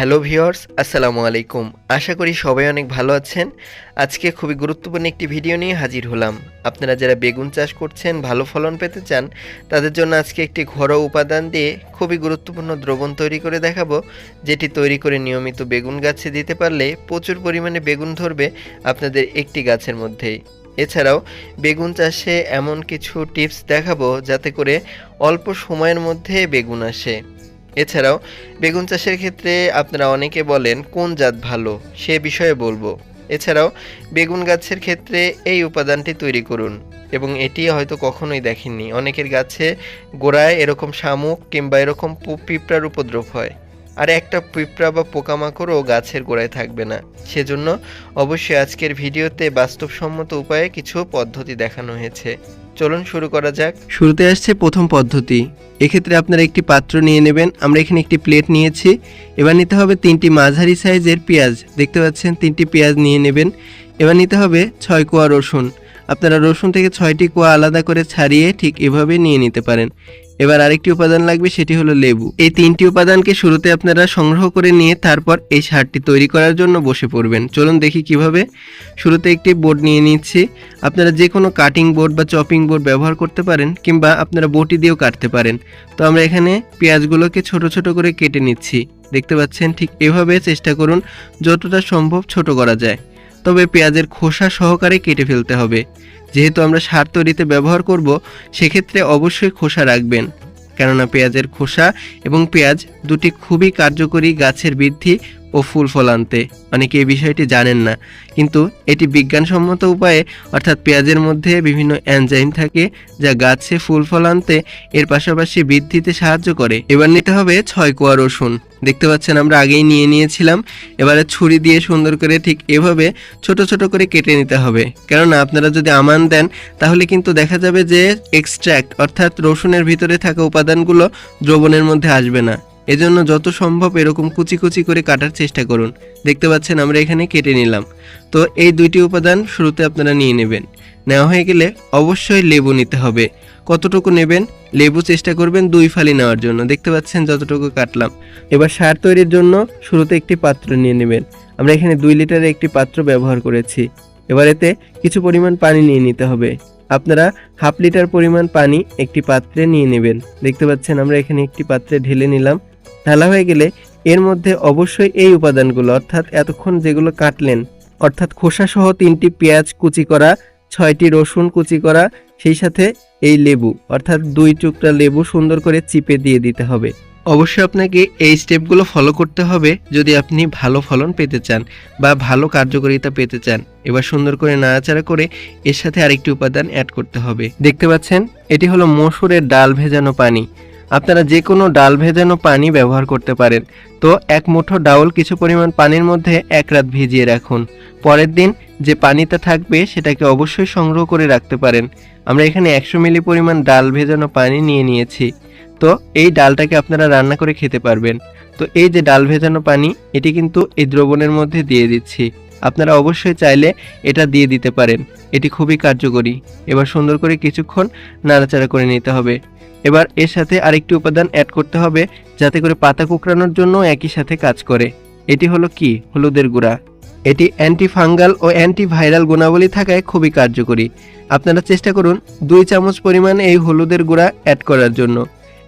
Hello viewers, আসসালামু আলাইকুম। আশা করি সবাই অনেক ভালো আছেন। আজকে খুবই গুরুত্বপূর্ণ একটি ভিডিও নিয়ে হাজির হলাম। আপনারা যারা বেগুন চাষ করছেন, ভালো ফলন পেতে চান, তাদের জন্য আজকে একটি ঘরোয়া উপাদান দিয়ে খুবই গুরুত্বপূর্ণ দ্রবণ তৈরি করে দেখাবো, যেটি তৈরি করে নিয়মিত বেগুন গাছে দিতে পারলে প্রচুর পরিমাণে বেগুন ধরবে আপনাদের একটি গাছের মধ্যেই। এছাড়াও বেগুন চাষে এমন কিছু টিপস দেখাবো যাতে করে অল্প সময়ের মধ্যে বেগুন আসে। এছাড়াও বেগুন চাষের ক্ষেত্রে আপনারা অনেকে বলেন কোন জাত ভালো, সে বিষয়ে বলবো। এছাড়াও বেগুন গাছের ক্ষেত্রে এই উপাদানটি তৈরি করুন, এবং এটি হয়তো কখনোই দেখেননি। অনেকের গাছে গোড়ায় এরকম শামুক কিংবা এরকম পিঁপড়ার উপদ্রব হয়, আর একটা পিঁপড়া বা পোকামাকড়ও গাছের গোড়ায় থাকবে না। সেজন্য অবশ্যই আজকের ভিডিওতে বাস্তবসম্মত উপায়ে কিছু পদ্ধতি দেখানো হয়েছে। চলুন শুরু করা যাক। শুরুতে আসছে প্রথম পদ্ধতি। এক্ষেত্রে আপনারা একটি পাত্র নিয়ে নেবেন। আমরা এখানে একটি প্লেট নিয়েছি। এবার নিতে হবে 3টি মাঝারি সাইজের পেঁয়াজ। দেখতে পাচ্ছেন 3টি পেঁয়াজ নিয়ে নেবেন। এবার নিতে হবে 6 কোয়া রসুন। আপনারা রসুন থেকে 6টি কোয়া আলাদা করে ছাড়িয়ে ঠিক এভাবে নিয়ে নিতে পারেন। এবার আরেকটি উপাদান লাগবে, সেটি হলো লেবু। এই 3টি উপাদানকে শুরুতে আপনারা সংগ্রহ করে নিয়ে তারপর এই সারটি তৈরি করার জন্য বসে পড়বেন। চলুন দেখি কিভাবে। শুরুতে একটি বোর্ড নিয়ে নিচ্ছি। আপনারা যে কোনো কাটিং বোর্ড বা চপিং বোর্ড ব্যবহার করতে পারেন, কিংবা আপনারা বটি দিয়েও কাটতে পারেন। তো আমরা এখানে পেঁয়াজগুলোকে ছোট ছোট করে কেটে নিচ্ছি। দেখতে পাচ্ছেন ঠিক এভাবে চেষ্টা করুন যতটা সম্ভব ছোট করা যায়। তবে পেঁয়াজের খোসা সহকারে কেটে ফেলতে হবে। যেহেতু আমরা সার তৈরিতে ব্যবহার করব, সেক্ষেত্রে অবশ্যই খোসা রাখবেন, কেননা পেঁয়াজের খোসা এবং পেঁয়াজ দুটি খুবই কার্যকরী গাছের বৃদ্ধি ও ফুল ফল আনতে। অনেকে এই বিষয়টি জানেন না, কিন্তু এটি বিজ্ঞানসম্মত উপায়ে, অর্থাৎ পেঁয়াজের মধ্যে বিভিন্ন এনজাইম থাকে যা গাছে ফুল ফল আনতে এর পাশাপাশি বৃদ্ধিতে সাহায্য করে। এবার নিতে হবে 6 কোয়া রসুন। দেখতে পাচ্ছেন আমরা আগেই নিয়ে নিয়েছিলাম। এবারে ছুরি দিয়ে সুন্দর করে ঠিক এভাবে ছোট ছোট করে কেটে নিতে হবে, কেননা আপনারা যদি আমান দেন তাহলে কিন্তু দেখা যাবে যে এক্সট্র্যাক্ট অর্থাৎ রসুনের ভিতরে থাকা উপাদানগুলো দ্রবণের মধ্যে আসবে না। এজন্য যত সম্ভব এরকম কুচি কুচি করে কাটার চেষ্টা করুন। দেখতে পাচ্ছেন আমরা এখানে কেটে নিলাম। তো এই 2টি উপাদান শুরুতে আপনারা নিয়ে নেবেন। নেওয়া হয়ে গেলে অবশ্যই লেবু নিতে হবে। কতটুকু নেবেন? লেবু চেষ্টা করবেন 2 ফালি নেওয়ার জন্য। দেখতে পাচ্ছেন যতটুকু কাটলাম। এবার সার তৈরির জন্য শুরুতে একটি পাত্র নিয়ে নেবেন। আমরা এখানে 2 লিটারের একটি পাত্র ব্যবহার করেছি। এবার এতে কিছু পরিমাণ পানি নিয়ে নিতে হবে। আপনারা হাফ লিটার পরিমাণ পানি একটি পাত্রে নিয়ে নেবেন। দেখতে পাচ্ছেন আমরা এখানে একটি পাত্রে ঢেলে নিলাম। ঢালা হয়ে গেলে এর মধ্যে অবশ্যই এই উপাদানগুলো, অর্থাৎ এতক্ষণ যেগুলো কাটলেন, অর্থাৎ খোসা সহ 3টি পেঁয়াজ কুচি করা, 6টি রসুন কুচি করা, সেই সাথে এই লেবু অর্থাৎ 2 টুকরা লেবু সুন্দর করে চিপে দিয়ে দিতে হবে। অবশ্যই আপনাকে এই স্টেপগুলো ফলো করতে হবে যদি আপনি ভালো ফলন পেতে চান বা ভালো কার্যকারিতা পেতে চান। এবার সুন্দর করে নাড়াচাড়া করে এর সাথে আরেকটি উপাদান অ্যাড করতে হবে। দেখতে পাচ্ছেন এটি হলো মসুরের ডাল ভেজানো পানি। আপনারা যে কোনো ডাল ভেজানো পানি ব্যবহার করতে পারেন। তো 1 মুঠো ডাউল কিছু পরিমাণ পানির মধ্যে 1 রাত ভিজিয়ে রাখুন। পরের দিন যে পানিটা থাকবে সেটাকে অবশ্যই সংগ্রহ করে রাখতে পারেন। আমরা এখানে 100 মিলি পরিমাণ ডাল ভেজানো পানি নিয়ে নিয়েছি। তো এই ডালটাকে আপনারা রান্না করে খেতে পারবেন। তো এই যে ডাল ভেজানো পানি, এটি কিন্তু এই দ্রবণের মধ্যে দিয়ে দিচ্ছি। আপনারা অবশ্যই চাইলে এটা দিয়ে দিতে পারেন, এটি খুবই কার্যকরী। এবার সুন্দর করে কিছুক্ষণ নাড়াচাড়া করে নিতে হবে। এবার এর সাথে আরেকটি উপাদান অ্যাড করতে হবে, যাতে করে পাতা কুঁকড়ানোর জন্য একই সাথে কাজ করে। এটি হলো কি? হলুদের গুঁড়া। এটি অ্যান্টি ফাঙ্গাল ও অ্যান্টি ভাইরাল গুণাবলী থাকায় খুবই কার্যকরী। আপনারা চেষ্টা করুন 2 চামচ পরিমাণে এই হলুদের গুঁড়া অ্যাড করার জন্য।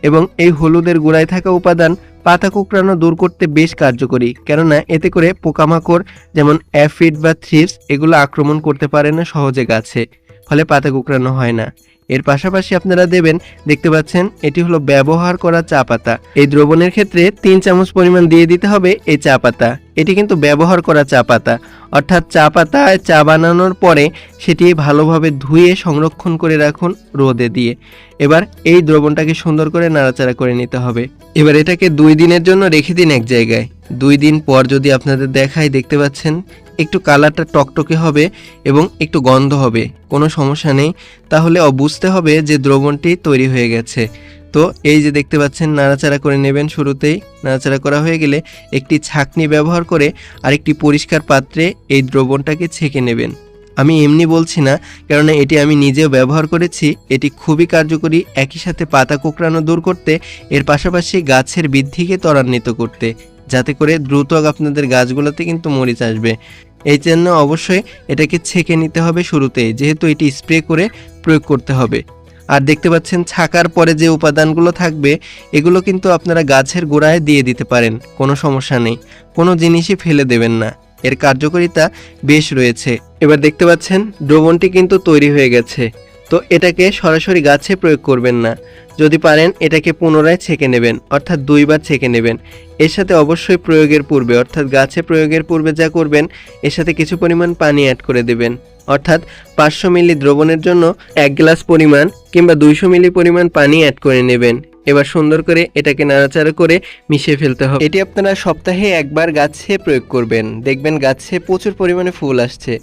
এবং এই হলুদের গুঁড়ায় থাকা উপাদান পাতা কুঁকড়ানো দূর করতে বেশ কার্যকরী, কেননা এতে করে পোকামাকড় যেমন অ্যাফিড বা থ্রিপস এগুলো আক্রমণ করতে পারে না সহজে গাছে, ফলে পাতা কুঁকড়ানো হয় না। এর পাশাপাশি আপনারা দেবেন, দেখতে পাচ্ছেন এটি হলো ব্যবহার করা চা পাতা। এই দ্রবণের ক্ষেত্রে 3 চামচ পরিমাণ দিয়ে দিতে হবে এই চা পাতা। এটি কিন্তু ব্যবহার করা চা পাতা, অর্থাৎ চা পাতায় চা বানানোর পরে সেটি ভালোভাবে ধুয়ে সংরক্ষণ করে রাখুন রোদে দিয়ে। এবার এই দ্রবণটাকে সুন্দর করে নাড়াচাড়া করে নিতে হবে। এবার এটাকে 2 দিনের জন্য রেখে দিন এক জায়গায়। 2 দিন পর যদি আপনাদের দেখাই, দেখতে পাচ্ছেন একটু কালারটা টকটকে হবে এবং একটু গন্ধ হবে, কোনো সমস্যা নেই। তাহলে বুঝতে হবে যে দ্রবণটি তৈরি হয়ে গেছে। তো এই যে দেখতে পাচ্ছেন নাড়াচাড়া করে নেবেন। শুরুতেই নাড়াচাড়া করা হয়ে গেলে একটি ছাঁকনি ব্যবহার করে আরেকটি পরিষ্কার পাত্রে এই দ্রবণটাকে ছেঁকে নেবেন। আমি এমনি বলছি না, কেননা এটি আমি নিজেও ব্যবহার করেছি। এটি খুবই কার্যকরী, একই সাথে পাতা কোঁকড়ানো দূর করতে, এর পাশাপাশি গাছের বৃদ্ধিকে ত্বরান্বিত করতে। যাতে করে দ্রুত আপনাদের গাছগুলোতে কিন্তু মরিচ আসবে। এই জন্য অবশ্যই এটাকে ছেঁকে নিতে হবে শুরুতেই, যেহেতু এটি স্প্রে করে প্রয়োগ করতে হবে। আর দেখতে পাচ্ছেন ছাকার পরে যে উপাদানগুলো থাকবে এগুলো কিন্তু আপনারা গাছের গোড়ায় দিয়ে দিতে পারেন, কোনো সমস্যা নেই। কোনো জিনিসই ফেলে দেবেন না, এর কার্যকারিতা বেশ রয়েছে। এবার দেখতে পাচ্ছেন দ্রবণটি কিন্তু তৈরি হয়ে গেছে। তো এটাকে সরাসরি গাছে প্রয়োগ করবেন না, যদি পারেন এটাকে পুনরায় ছেঁকে নেবেন, অর্থাৎ 2 বার ছেঁকে নেবেন। এর সাথে অবশ্যই প্রয়োগের পূর্বে, অর্থাৎ গাছে প্রয়োগের পূর্বে যা করবেন, এর সাথে কিছু পরিমাণ পানি অ্যাড করে দেবেন। অর্থাৎ 500 মিলি দ্রবণের জন্য 1 গ্লাস পরিমাণ কিংবা 200 মিলি পরিমাণ পানি অ্যাড করে নেবেন। এবার সুন্দর করে এটাকে নাড়াচাড়া করে মিশিয়ে ফেলতে হবে। এটি আপনারা সপ্তাহে একবার গাছে প্রয়োগ করবেন, দেখবেন গাছে প্রচুর পরিমাণে ফুল আসছে।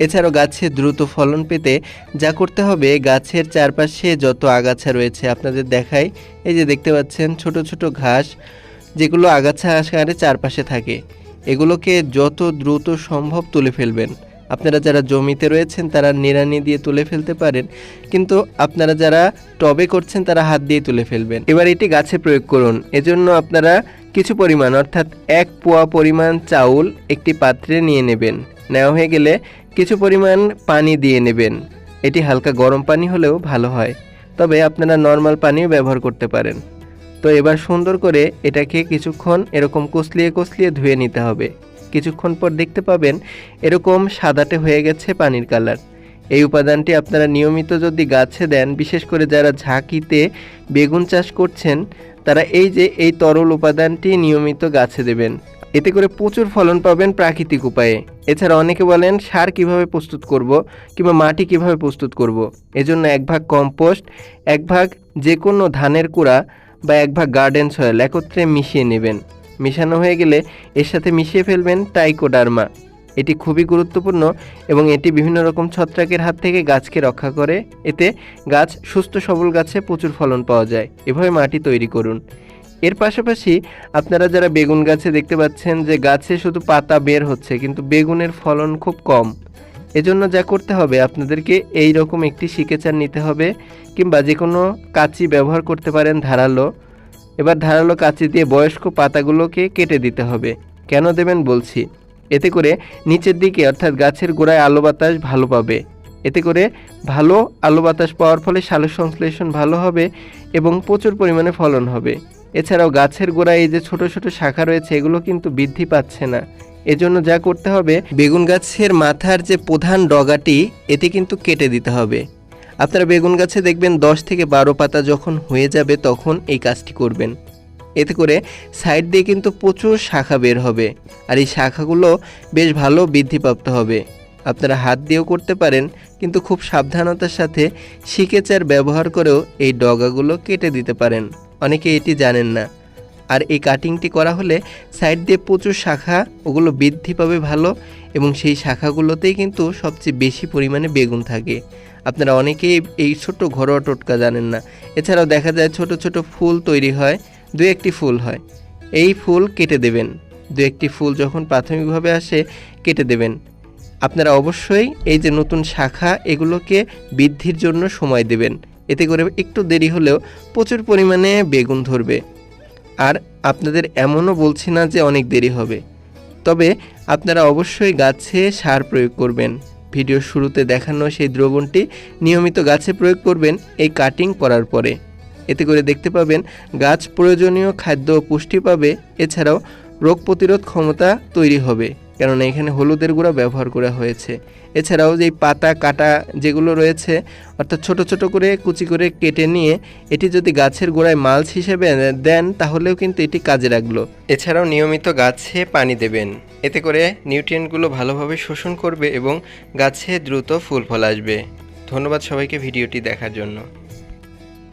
এছাড়াও গাছে দ্রুত ফলন পেতে যা করতে হবে, গাছের চারপাশে যত আগাছা রয়েছে আপনাদের দেখাই, এই যে দেখতে পাচ্ছেন ছোট ছোট ঘাস যেগুলো আগাছা আকারে চারপাশে থাকে, এগুলোকে যত দ্রুত সম্ভব তুলে ফেলবেন। আপনারা যারা জমিতে রয়েছেন তারা নিড়ানি দিয়ে তুলে ফেলতে পারেন, কিন্তু আপনারা যারা টবে করছেন তারা হাত দিয়ে তুলে ফেলবেন। এবার এটি গাছে প্রয়োগ করুন। এজন্য আপনারা কিছু পরিমাণ, অর্থাৎ 1 পোয়া পরিমাণ চাউল একটি পাত্রে নিয়ে নেবেন। নেওয়া হয়ে গেলে কিছু পরিমাণ পানি দিয়ে নেবেন। এটি হালকা গরম পানি হলেও ভালো হয়, তবে আপনারা নর্মাল পানিও ব্যবহার করতে পারেন। তো এবার সুন্দর করে এটাকে কিছুক্ষণ এরকম কষলিয়ে ধুয়ে নিতে হবে। কিছুক্ষণ পর দেখতে পাবেন এরকম সাদাটে হয়ে গেছে পানির কালার। এই উপাদানটি আপনারা নিয়মিত যদি গাছে দেন, বিশেষ করে যারা ঝাঁকিতে বেগুন চাষ করছেন তারা এই তরল উপাদানটি নিয়মিত গাছে দেবেন। এতে করে প্রচুর ফলন পাবেন প্রাকৃতিক উপায়ে। এছাড়া অনেকে বলেন সার কিভাবে প্রস্তুত করব কিংবা মাটি কিভাবে প্রস্তুত করব। এজন্য 1 ভাগ কম্পোস্ট, 1 ভাগ যে কোনো ধানের কুড়া বা 1 ভাগ গার্ডেন সয়েল একত্রে মিশিয়ে নেবেন। মেশানো হয়ে গেলে এর সাথে মিশিয়ে ফেলবেন ট্রাইকোডার্মা। এটি খুবই গুরুত্বপূর্ণ এবং এটি বিভিন্ন রকম ছত্রাকের হাত থেকে গাছকে রক্ষা করে। এতে গাছ সুস্থ সবল গাছে প্রচুর ফলন পাওয়া যায়। এভাবে মাটি তৈরি করুন। এর পাশাপাশি আপনারা যারা বেগুন গাছে দেখতে পাচ্ছেন যে গাছে শুধু পাতা বের হচ্ছে কিন্তু বেগুনের ফলন খুব কম, এজন্য যা করতে হবে আপনাদেরকে এই রকম একটি সিকেচার নিতে হবে, কিংবা যে কোনো কাঁচি ব্যবহার করতে পারেন ধারালো। এবার ধারালো কাঁচি দিয়ে বয়স্ক পাতাগুলোকে কেটে দিতে হবে। কেন দেবেন বলছি। এতে করে নিচের দিকে, অর্থাৎ গাছের গোড়ায় আলো বাতাস ভালো পাবে। এতে করে ভালো আলো বাতাস পাওয়ার ফলে সালোক সংশ্লেষণ ভালো হবে এবং প্রচুর পরিমাণে ফলন হবে। এছাড়াও গাছের গোড়ায় এই যে ছোট ছোট শাখা রয়েছে এগুলো কিন্তু বৃদ্ধি পাচ্ছে না। এজন্য যা করতে হবে, বেগুন গাছের মাথার যে প্রধান ডগাটি এটি কিন্তু কেটে দিতে হবে। আপনারা বেগুন গাছে দেখবেন 10 থেকে 12 পাতা যখন হয়ে যাবে তখন এই কাজটি করবেন। এতে করে সাইড দিয়ে কিন্তু প্রচুর শাখা বের হবে, আর এই শাখাগুলো বেশ ভালো বৃদ্ধিপ্রাপ্ত হবে। আপনারা হাত দিয়েও করতে পারেন, কিন্তু খুব সাবধানতার সাথে সিকেচার ব্যবহার করেও এই ডগাগুলো কেটে দিতে পারেন। অনেকে এটি জানেন না। আর এই কাটিংটি করা হলে সাইড দিয়ে প্রচুর শাখা, ওগুলো বৃদ্ধি পাবে ভালো, এবং সেই শাখাগুলোতেই কিন্তু সবচেয়ে বেশি পরিমাণে বেগুন থাকে। আপনারা অনেকেই এই ছোট্ট ঘরোয়া টোটকা জানেন না। এছাড়াও দেখা যায় ছোট ছোট ফুল তৈরি হয়, 2-1টি ফুল হয়, এই ফুল কেটে দেবেন। 2-1টি ফুল যখন প্রাথমিকভাবে আসে কেটে দেবেন। আপনারা অবশ্যই এই যে নতুন শাখা এগুলোকে বৃদ্ধির জন্য সময় দেবেন। এতে করে একটু দেরি হলেও প্রচুর পরিমাণে বেগুন ধরবে। আর আপনাদের এমনও বলছি না যে অনেক দেরি হবে, তবে আপনারা অবশ্যই গাছে সার প্রয়োগ করবেন। ভিডিওর শুরুতে দেখানো সেই দ্রবণটি নিয়মিত গাছে প্রয়োগ করবেন এই কাটিং করার পরে। এতে করে দেখতে পাবেন গাছ প্রয়োজনীয় খাদ্য ও পুষ্টি পাবে। এছাড়াও রোগ প্রতিরোধ ক্ষমতা তৈরি হবে, কেননা এখানে হলুদের গুঁড়া ব্যবহার করা হয়েছে। এছাড়াও যেই পাতা কাটা যেগুলো রয়েছে, অর্থাৎ ছোট ছোট করে কুচি করে কেটে নিয়ে এটি যদি গাছের গোড়ায় মালচ হিসেবে দেন তাহলেও কিন্তু এটি কাজে লাগলো। এছাড়াও নিয়মিত গাছে পানি দেবেন, এতে করে নিউট্রিয়েন্টগুলো ভালোভাবে শোষণ করবে এবং গাছে দ্রুত ফুল ফল আসবে। ধন্যবাদ সবাইকে ভিডিওটি দেখার জন্য।